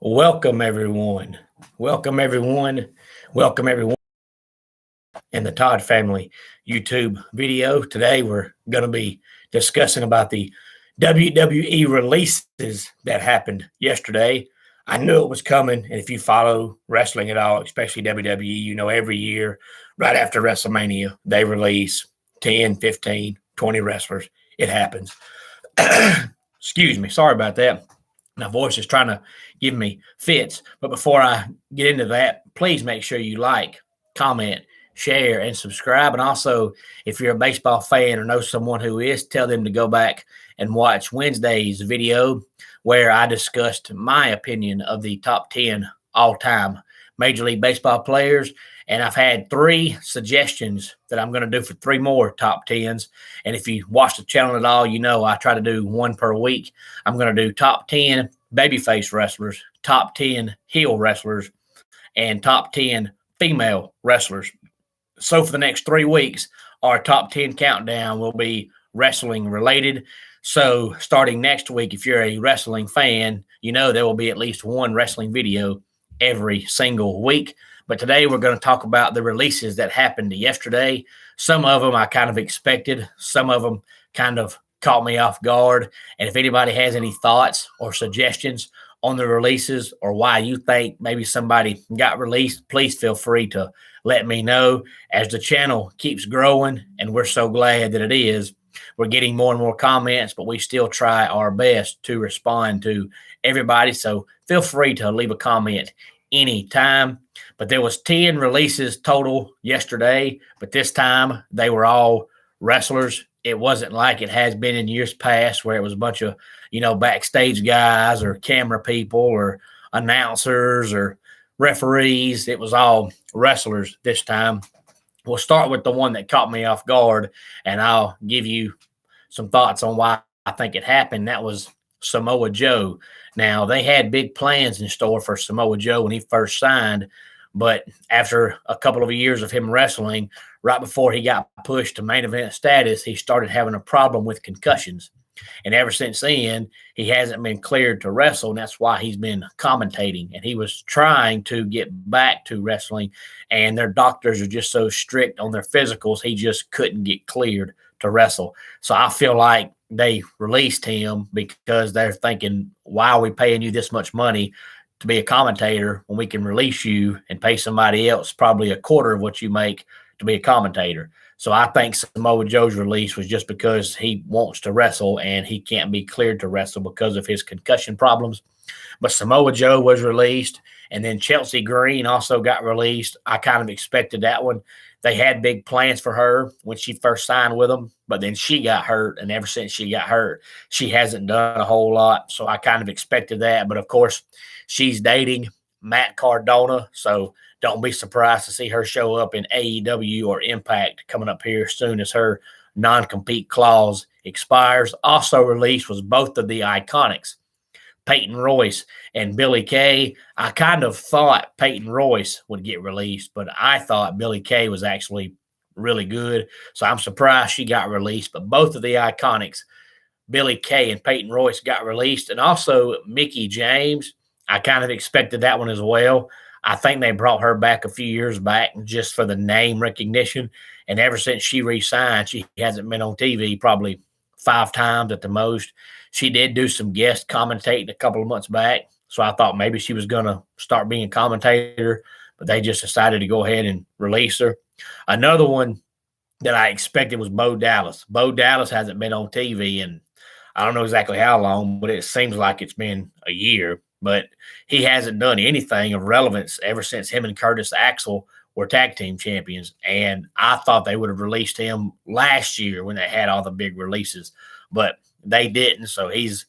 Welcome, everyone. Welcome, everyone. Welcome, everyone in the Todd Family YouTube video. Today, we're going to be discussing about the WWE releases that happened yesterday. I knew it was coming. And if you follow wrestling at all, especially WWE, you know every year, right after WrestleMania, they release 10, 15, 20 wrestlers. It happens. Excuse me. Sorry about that. My voice is trying to give me fits. But before I get into that, please make sure you like, comment, share, and subscribe. And also, if you're a baseball fan or know someone who is, tell them to go back and watch Wednesday's video where I discussed my opinion of the top 10 all-time Major League Baseball players. And I've had 3 suggestions that I'm going to do for 3 more top 10s. And if you watch the channel at all, you know I try to do 1 per week. I'm going to do top 10 babyface wrestlers, top 10 heel wrestlers, and top 10 female wrestlers. So for the next 3 weeks, our top 10 countdown will be wrestling related. So starting next week, if you're a wrestling fan, you know there will be at least 1 wrestling video every single week. But today we're going to talk about the releases that happened yesterday. Some of them I kind of expected. Some of them kind of caught me off guard. And if anybody has any thoughts or suggestions on the releases or why you think maybe somebody got released, please feel free to let me know. As the channel keeps growing, and we're so glad that it is, we're getting more and more comments, but we still try our best to respond to everybody. So feel free to leave a comment anytime. But there was 10 releases total yesterday, but this time they were all wrestlers. It wasn't like it has been in years past where it was a bunch of, backstage guys or camera people or announcers or referees. It was all wrestlers this time. We'll start with the one that caught me off guard, and I'll give you some thoughts on why I think it happened. That was Samoa Joe. Now, they had big plans in store for Samoa Joe when he first signed, but after a couple of years of him wrestling, right before he got pushed to main event status, he started having a problem with concussions. And ever since then, he hasn't been cleared to wrestle, and that's why he's been commentating. And he was trying to get back to wrestling, and their doctors are just so strict on their physicals, he just couldn't get cleared to wrestle. So I feel like they released him because they're thinking, why are we paying you this much money to be a commentator when we can release you and pay somebody else probably a quarter of what you make to be a commentator? So I think Samoa Joe's release was just because he wants to wrestle and he can't be cleared to wrestle because of his concussion problems. But Samoa Joe was released, and then Chelsea Green also got released. I kind of expected that one. They had big plans for her when she first signed with them, but then she got hurt, and ever since she got hurt, she hasn't done a whole lot. So I kind of expected that. But, of course, she's dating Matt Cardona, so don't be surprised to see her show up in AEW or Impact coming up here soon as her non-compete clause expires. Also released was both of the Iconics, Peyton Royce and Billie Kay. I kind of thought Peyton Royce would get released, but I thought Billie Kay was actually really good. So I'm surprised she got released. But both of the Iconics, Billie Kay and Peyton Royce, got released. And also Mickie James, I kind of expected that one as well. I think they brought her back a few years back just for the name recognition. And ever since she re-signed, she hasn't been on TV probably 5 times at the most. She did do some guest commentating a couple of months back. So I thought maybe she was going to start being a commentator, but they just decided to go ahead and release her. Another one that I expected was Bo Dallas. Bo Dallas hasn't been on TV in I don't know exactly how long, but it seems like it's been a year. But he hasn't done anything of relevance ever since him and Curtis Axel were tag team champions. And I thought they would have released him last year when they had all the big releases, but they didn't. So he's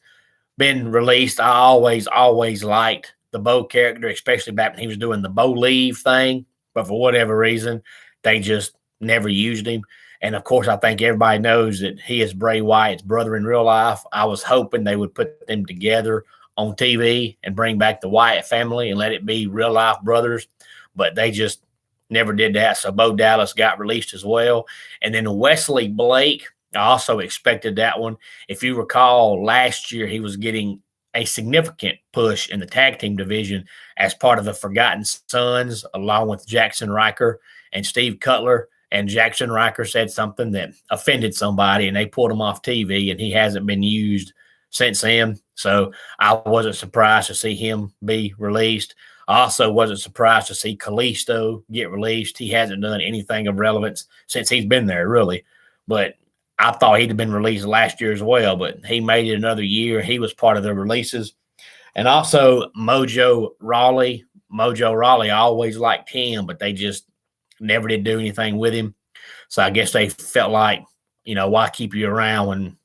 been released. I always liked the Bo character, especially back when he was doing the Bo Leave thing. But for whatever reason, they just never used him. And, of course, I think everybody knows that he is Bray Wyatt's brother in real life. I was hoping they would put them together on TV and bring back the Wyatt family and let it be real life brothers, but they just never did that. So Bo Dallas got released as well. And then Wesley Blake, I also expected that one. If you recall, last year he was getting a significant push in the tag team division as part of the Forgotten Sons, along with Jackson Riker and Steve Cutler. And Jackson Riker said something that offended somebody, and they pulled him off TV, and he hasn't been used since then. So I wasn't surprised to see him be released. I also wasn't surprised to see Kalisto get released. He hasn't done anything of relevance since he's been there, really. But I thought he'd have been released last year as well, but he made it another year. He was part of the releases. And also Mojo Rawley. Mojo Rawley, I always liked him, but they just never did do anything with him. So I guess they felt like, why keep you around when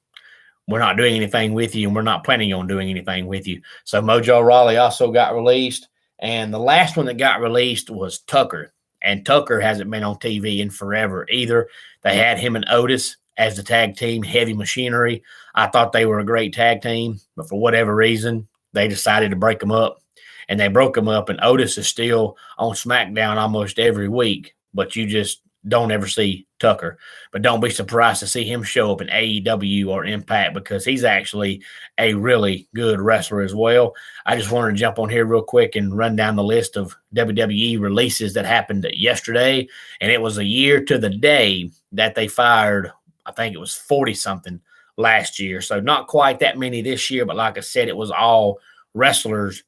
we're not doing anything with you and we're not planning on doing anything with you. So Mojo Rawley also got released. And the last one that got released was Tucker. And Tucker hasn't been on TV in forever either. They had him and Otis as the tag team, Heavy Machinery. I thought they were a great tag team, but for whatever reason, they decided to break them up. And they broke them up, and Otis is still on SmackDown almost every week, but you just don't ever see Tucker. But don't be surprised to see him show up in AEW or Impact, because he's actually a really good wrestler as well. I just wanted to jump on here real quick and run down the list of WWE releases that happened yesterday. And it was a year to the day that they fired, I think it was 40-something last year. So not quite that many this year, but like I said, it was all wrestlers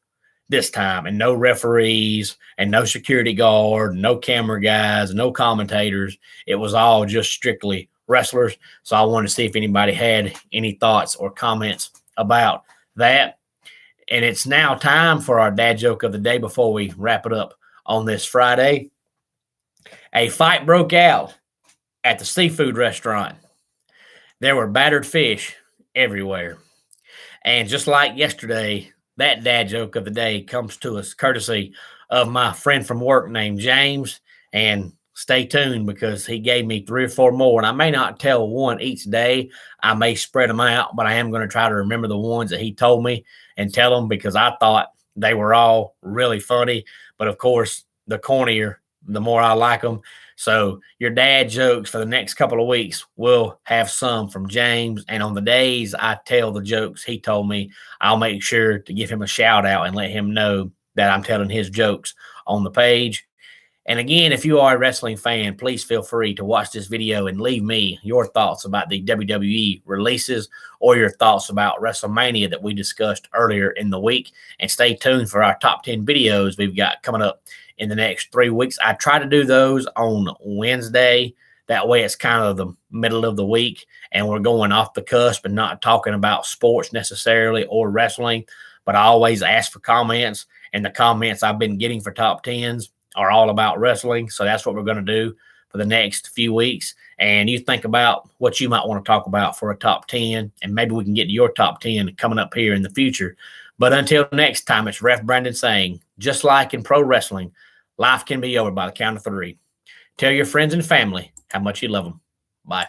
this time, and no referees and no security guard, no camera guys, no commentators. It was all just strictly wrestlers. So I wanted to see if anybody had any thoughts or comments about that. And it's now time for our dad joke of the day before we wrap it up on this Friday. A fight broke out at the seafood restaurant. There were battered fish everywhere. And just like yesterday, that dad joke of the day comes to us courtesy of my friend from work named James. And stay tuned, because he gave me 3 or 4 more. And I may not tell one each day. I may spread them out, but I am going to try to remember the ones that he told me and tell them, because I thought they were all really funny. But of course, the cornier, the more I like them. So your dad jokes for the next couple of weeks, we'll have some from James. And on the days I tell the jokes he told me, I'll make sure to give him a shout out and let him know that I'm telling his jokes on the page. And again, if you are a wrestling fan, please feel free to watch this video and leave me your thoughts about the WWE releases or your thoughts about WrestleMania that we discussed earlier in the week. And stay tuned for our top 10 videos we've got coming up in the next 3 weeks. I try to do those on Wednesday. That way it's kind of the middle of the week and we're going off the cusp and not talking about sports necessarily or wrestling. But I always ask for comments, and the comments I've been getting for top 10s are all about wrestling. So that's what we're going to do for the next few weeks. And you think about what you might want to talk about for a top 10, and maybe we can get to your top 10 coming up here in the future. But until next time, it's Ref Brandon saying, just like in pro wrestling, life can be over by the count of 3. Tell your friends and family how much you love them. Bye.